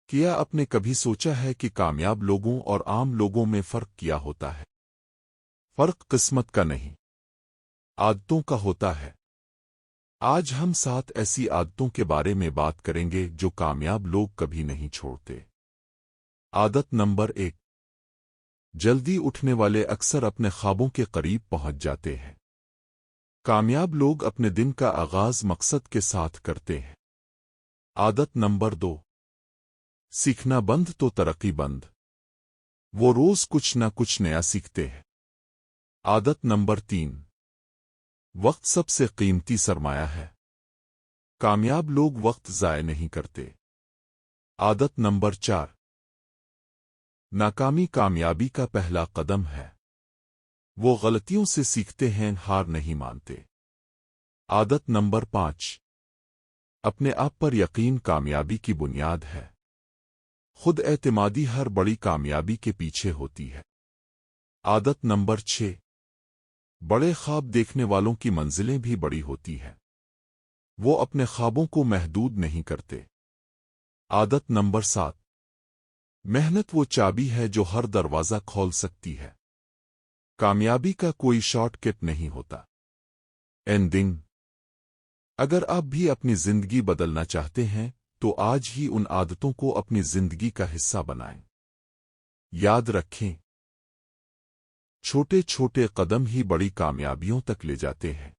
کیا آپ نے کبھی سوچا ہے کہ کامیاب لوگوں اور عام لوگوں میں فرق کیا ہوتا ہے؟ فرق قسمت کا نہیں، عادتوں کا ہوتا ہے۔ آج ہم 7 ایسی عادتوں کے بارے میں بات کریں گے جو کامیاب لوگ کبھی نہیں چھوڑتے۔ عادت نمبر 1، جلدی اٹھنے والے اکثر اپنے خوابوں کے قریب پہنچ جاتے ہیں۔ کامیاب لوگ اپنے دن کا آغاز مقصد کے ساتھ کرتے ہیں۔ عادت نمبر 2، سیکھنا بند تو ترقی بند۔ وہ روز کچھ نہ کچھ نیا سیکھتے ہیں۔ عادت نمبر 3، وقت سب سے قیمتی سرمایہ ہے۔ کامیاب لوگ وقت ضائع نہیں کرتے۔ عادت نمبر 4، ناکامی کامیابی کا پہلا قدم ہے۔ وہ غلطیوں سے سیکھتے ہیں، ہار نہیں مانتے۔ عادت نمبر 5، اپنے آپ پر یقین کامیابی کی بنیاد ہے۔ خود اعتمادی ہر بڑی کامیابی کے پیچھے ہوتی ہے۔ عادت نمبر 6، بڑے خواب دیکھنے والوں کی منزلیں بھی بڑی ہوتی ہیں۔ وہ اپنے خوابوں کو محدود نہیں کرتے۔ عادت نمبر 7، محنت وہ چابی ہے جو ہر دروازہ کھول سکتی ہے۔ کامیابی کا کوئی شارٹ کٹ نہیں ہوتا۔ اینڈنگ، اگر آپ بھی اپنی زندگی بدلنا چاہتے ہیں تو آج ہی ان عادتوں کو اپنی زندگی کا حصہ بنائیں۔ یاد رکھیں، چھوٹے چھوٹے قدم ہی بڑی کامیابیوں تک لے جاتے ہیں۔